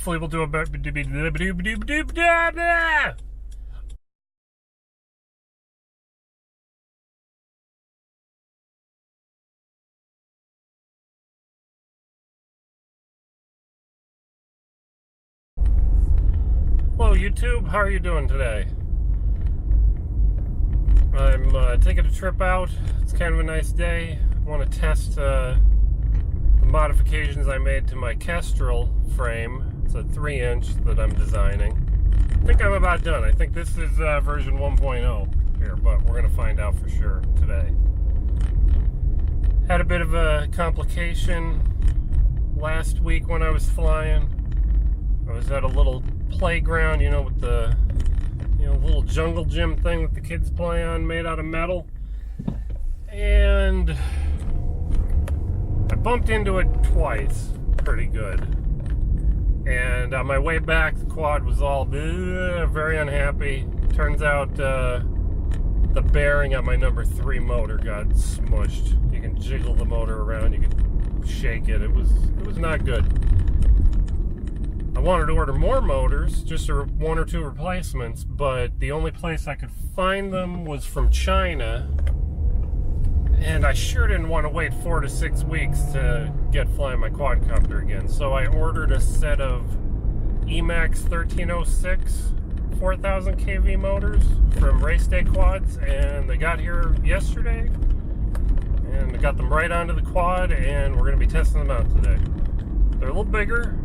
Hopefully we'll do a better. Hello YouTube, how are you doing today? I'm taking a trip out. It's kind of a nice day. I want to test the modifications I made to my Kestrel frame. It's a 3-inch that I'm designing. I think I'm about done. I think this is version 1.0 here, but we're going to find out for sure today. Had a bit of a complication last week when I was flying. I was at a little playground, with the little jungle gym thing that the kids play on, made out of metal, and I bumped into it twice pretty good, and on my way back the quad was all very unhappy. Turns out the bearing on my number 3 motor got smushed. You can jiggle the motor around, you can shake it. It was not good. I wanted to order more motors, just 1 or 2 replacements, but the only place I could find them was from China, and I sure didn't want to wait 4 to 6 weeks to get flying my quadcopter again. So I ordered a set of EMAX 1306 4,000 kV motors from Race Day Quads, and they got here yesterday, and I got them right onto the quad, and we're going to be testing them out today. They're a little bigger.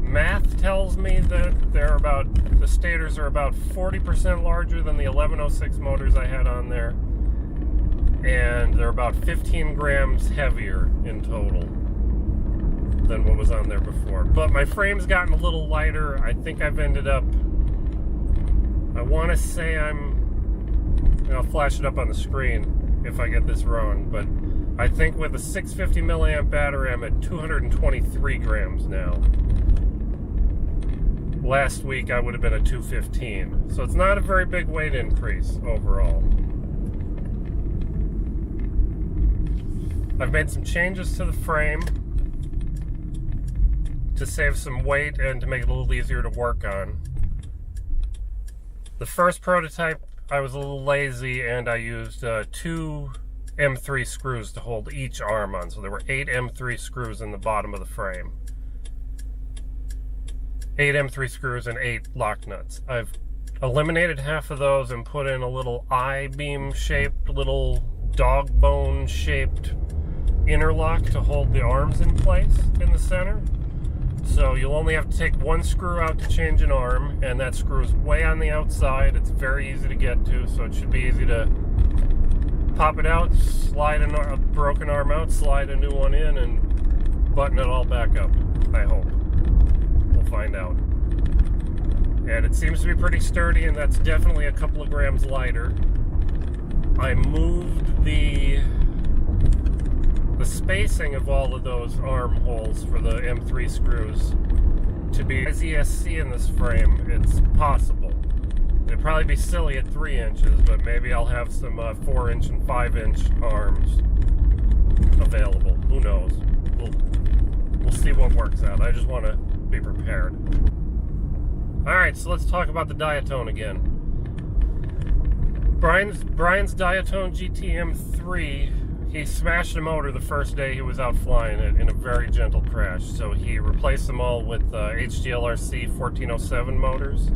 Math tells me that the stators are about 40% larger than the 1106 motors I had on there, and they're about 15 grams heavier in total than what was on there before. But my frame's gotten a little lighter. I think I've ended up, I want to say I'll flash it up on the screen if I get this wrong, but I think with a 650 milliamp battery I'm at 223 grams now. Last week I would have been at 215, so it's not a very big weight increase overall. I've made some changes to the frame to save some weight and to make it a little easier to work on. The first prototype I was a little lazy and I used 2 M3 screws to hold each arm on, so there were 8 M3 screws in the bottom of the frame. 8 M3 screws and 8 lock nuts. I've eliminated half of those and put in a little I-beam shaped, little dog bone shaped interlock to hold the arms in place in the center. So you'll only have to take 1 screw out to change an arm, and that screw is way on the outside. It's very easy to get to, so it should be easy to pop it out, slide a broken arm out, slide a new one in, and button it all back up, I hope. Find out. And it seems to be pretty sturdy, and that's definitely a couple of grams lighter. I moved the spacing of all of those arm holes for the M3 screws to be as ESC in this frame. It's possible. It'd probably be silly at 3 inches, but maybe I'll have some 4-inch and 5-inch arms available. Who knows? We'll see what works out. I just want to be prepared. Alright, so let's talk about the diatone again. Brian's diatone GTM3, he smashed a motor the first day he was out flying it in a very gentle crash, so he replaced them all with HDLRC 1407 motors,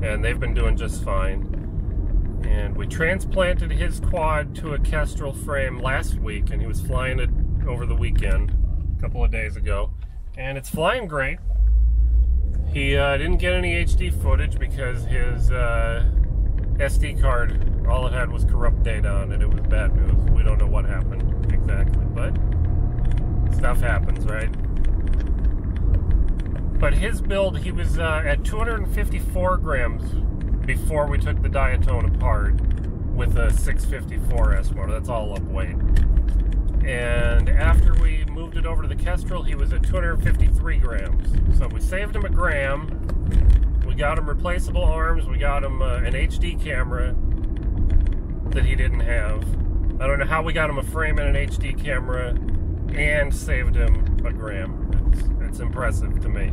and they've been doing just fine. And we transplanted his quad to a Kestrel frame last week, and he was flying it over the weekend, a couple of days ago, and it's flying great. He didn't get any HD footage because his SD card, all it had was corrupt data on it. It was bad news. We don't know what happened exactly, but stuff happens, right? But his build, he was at 254 grams before we took the diatone apart with a 654S motor. That's all up weight. And after we moved it over to the Kestrel, he was at 253 grams. So we saved him a gram. We got him replaceable arms. We got him an HD camera that he didn't have. I don't know how we got him a frame and an HD camera and saved him a gram. It's impressive to me.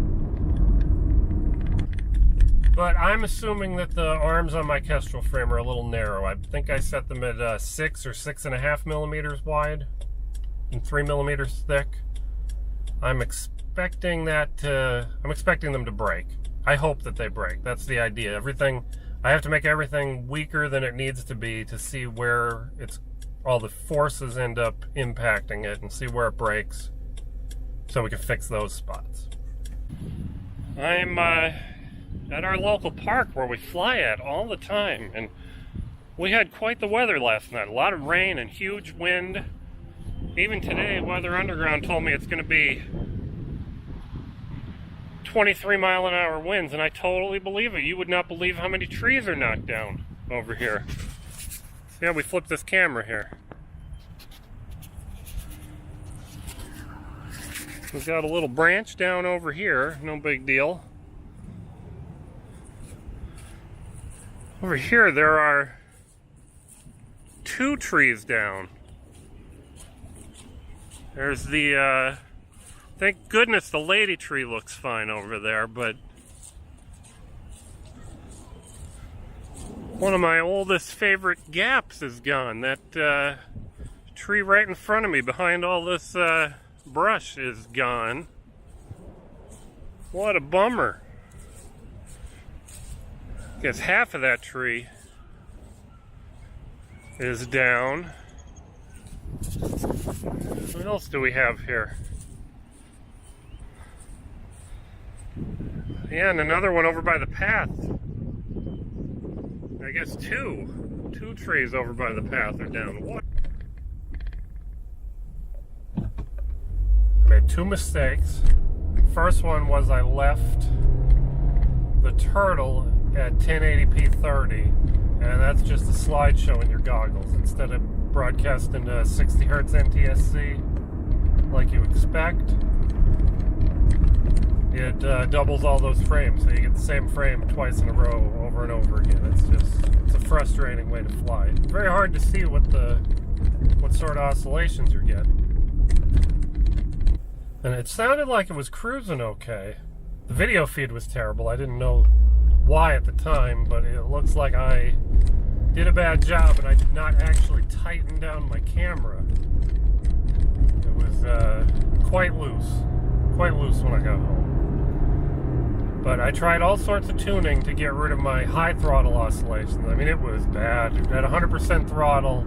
But I'm assuming that the arms on my Kestrel frame are a little narrow. I think I set them at 6 or 6.5 millimeters wide and 3 millimeters thick. I'm expecting them to break. I hope that they break. That's the idea. I have to make everything weaker than it needs to be to see where all the forces end up impacting it and see where it breaks, so we can fix those spots. I'm at our local park where we fly at all the time, and we had quite the weather last night. A lot of rain and huge wind. Even today, Weather Underground told me it's going to be 23-mile-an-hour winds, and I totally believe it. You would not believe how many trees are knocked down over here. See how we flip this camera here. We've got a little branch down over here, no big deal. Over here there are 2 trees down. There's the, thank goodness the lady tree looks fine over there, but one of my oldest favorite gaps is gone. That tree right in front of me behind all this brush is gone. What a bummer. I guess half of that tree is down. What else do we have here? Yeah, and another one over by the path. I guess two trees over by the path are down. What? I made 2 mistakes. First one was I left the turtle at 1080p 30, and that's just a slideshow in your goggles instead of broadcasting to 60 hertz NTSC like you expect. It doubles all those frames, so you get the same frame twice in a row over and over again. It's a frustrating way to fly. It's very hard to see what sort of oscillations you're getting. And it sounded like it was cruising okay. The video feed was terrible. I didn't know why at the time, but it looks like I did a bad job and I did not actually tighten down my camera. It was quite loose when I got home. But I tried all sorts of tuning to get rid of my high throttle oscillations. I mean, it was bad. At 100% throttle,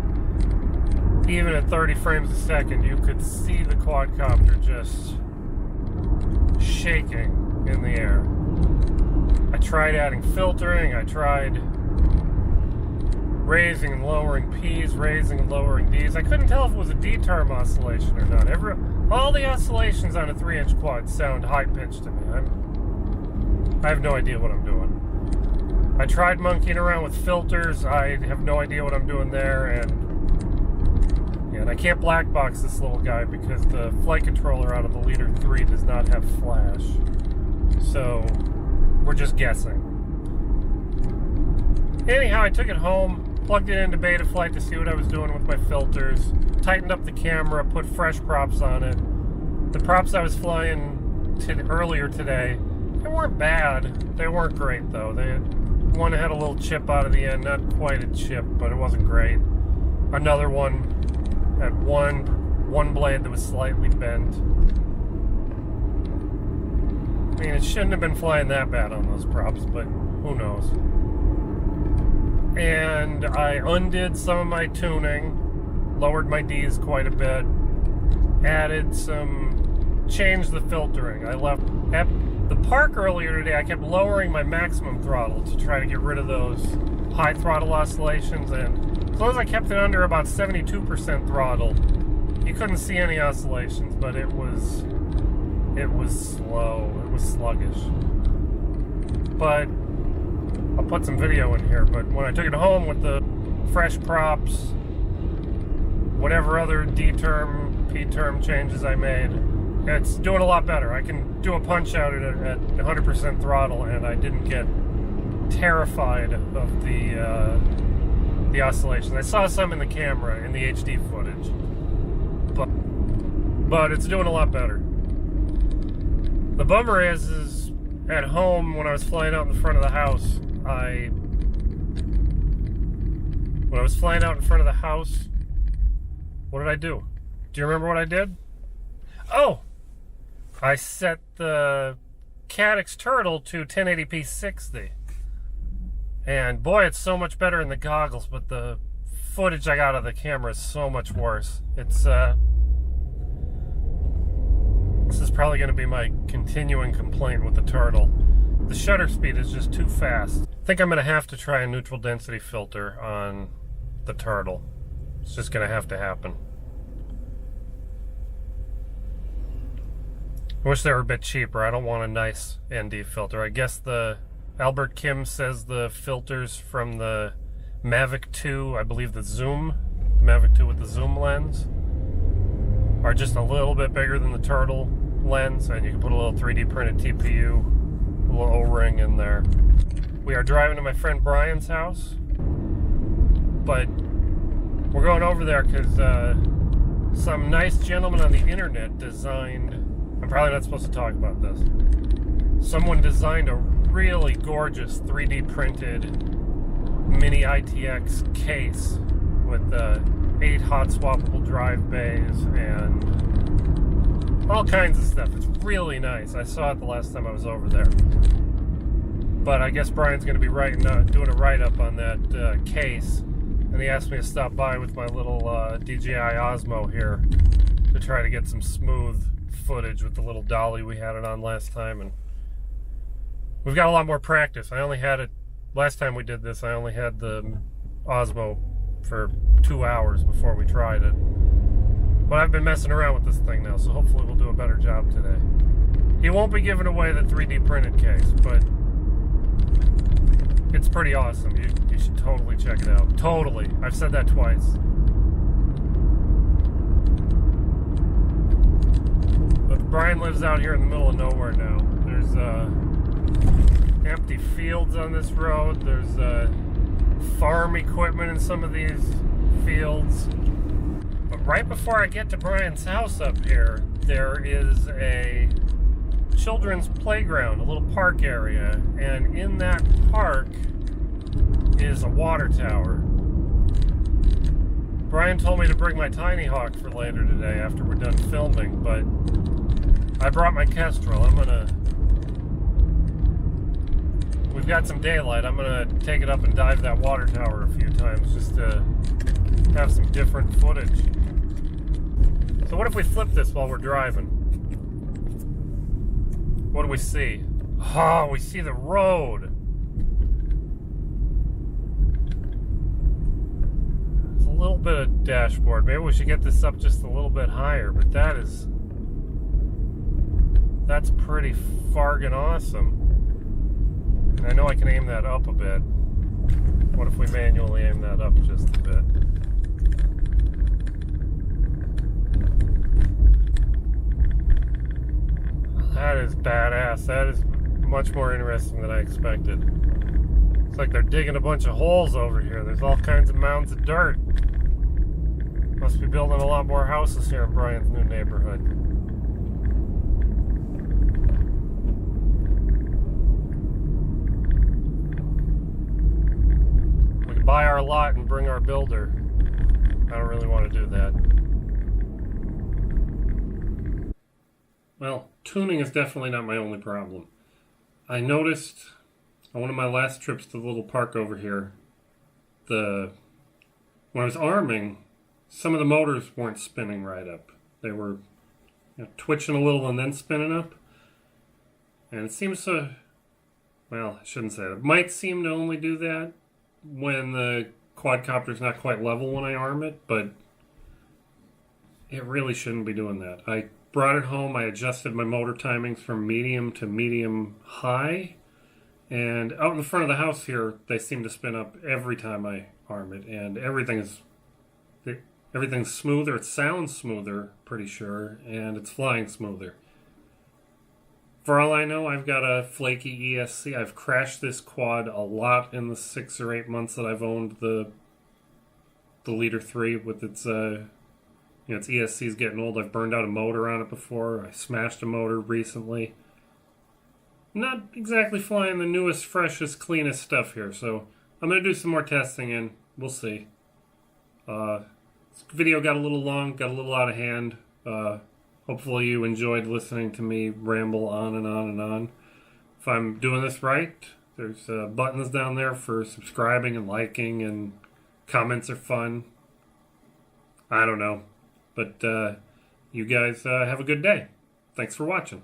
even at 30 frames a second, you could see the quadcopter just shaking in the air. I tried adding filtering, I tried raising and lowering P's, raising and lowering D's. I couldn't tell if it was a D-term oscillation or not. All the oscillations on a 3-inch quad sound high-pitched to me. I have no idea what I'm doing. I tried monkeying around with filters. I have no idea what I'm doing there, and I can't black box this little guy because the flight controller out of the Leader 3 does not have flash. So we're just guessing. Anyhow, I took it home, plugged it into Betaflight to see what I was doing with my filters, tightened up the camera, put fresh props on it. The props I was flying earlier today, they weren't bad. They weren't great though. One had a little chip out of the end, not quite a chip, but it wasn't great. Another one had one blade that was slightly bent. I mean, it shouldn't have been flying that bad on those props, but who knows. And I undid some of my tuning, lowered my D's quite a bit, changed the filtering. I left at the park earlier today. I kept lowering my maximum throttle to try to get rid of those high throttle oscillations, and as long as I kept it under about 72% throttle, you couldn't see any oscillations, but it was slow, it was sluggish. But I'll put some video in here, but when I took it home with the fresh props, whatever other D-term, P-term changes I made, it's doing a lot better. I can do a punch out at 100% throttle, and I didn't get terrified of the oscillations. I saw some in the camera, in the HD footage, but it's doing a lot better. The bummer is At home, when I was flying out in the front of the house, what did I do? Do you remember what I did? Oh! I set the Cadix Turtle to 1080p 60. And boy, it's so much better in the goggles, but the footage I got of the camera is so much worse. This is probably going to be my continuing complaint with the Turtle. The shutter speed is just too fast. I think I'm going to have to try a neutral density filter on the Turtle. It's just going to have to happen. I wish they were a bit cheaper. I don't want a nice ND filter. I guess Albert Kim says the filters from the Mavic 2, I believe the Mavic 2 with the zoom lens, are just a little bit bigger than the Turtle lens, and you can put a little 3D printed TPU, a little O-ring in there. We are driving to my friend Brian's house, but we're going over there because some nice gentleman on the internet designed, I'm probably not supposed to talk about this, someone designed a really gorgeous 3D printed mini ITX case with 8 hot swappable drive bays and all kinds of stuff. It's really nice. I saw it the last time I was over there. But I guess Brian's going to be doing a write-up on that case, and he asked me to stop by with my little DJI Osmo here to try to get some smooth footage with the little dolly we had it on last time, and we've got a lot more practice. I only had it, last time we did this, I only had the Osmo for 2 hours before we tried it. But I've been messing around with this thing now, so hopefully we'll do a better job today. He won't be giving away the 3D printed case, but it's pretty awesome. You should totally check it out. Totally. I've said that twice. But Brian lives out here in the middle of nowhere now. There's empty fields on this road. There's farm equipment in some of these fields. But right before I get to Brian's house up here, there is a children's playground, a little park area, and in that park is a water tower. Brian told me to bring my Tiny Hawk for later today after we're done filming, but I brought my Kestrel. We've got some daylight. I'm gonna take it up and dive that water tower a few times just to have some different footage. So what if we flip this while we're driving? What do we see? Oh, we see the road. There's a little bit of dashboard. Maybe we should get this up just a little bit higher, but that's pretty fargan awesome. And I know I can aim that up a bit. What if we manually aim that up just a bit? That is badass. That is much more interesting than I expected. It's like they're digging a bunch of holes over here. There's all kinds of mounds of dirt. Must be building a lot more houses here in Brian's new neighborhood. We can buy our lot and bring our builder. I don't really want to do that. Well, tuning is definitely not my only problem. I noticed on one of my last trips to the little park over here, when I was arming, some of the motors weren't spinning right up. They were twitching a little and then spinning up. And it seems to, well, I shouldn't say that. It might seem to only do that when the quadcopter's not quite level when I arm it, but it really shouldn't be doing that. I brought it home, I adjusted my motor timings from medium to medium high, and out in the front of the house here, they seem to spin up every time I arm it, and everything's smoother, it sounds smoother, pretty sure, and it's flying smoother. For all I know, I've got a flaky ESC. I've crashed this quad a lot in the 6 or 8 months that I've owned the Leader 3 with its its ESC is getting old. I've burned out a motor on it before. I smashed a motor recently. not exactly flying the newest, freshest, cleanest stuff here. So I'm going to do some more testing and we'll see. This video got a little long, got a little out of hand. Hopefully you enjoyed listening to me ramble on and on and on. If I'm doing this right, there's buttons down there for subscribing and liking, and comments are fun. I don't know. But you guys have a good day. Thanks for watching.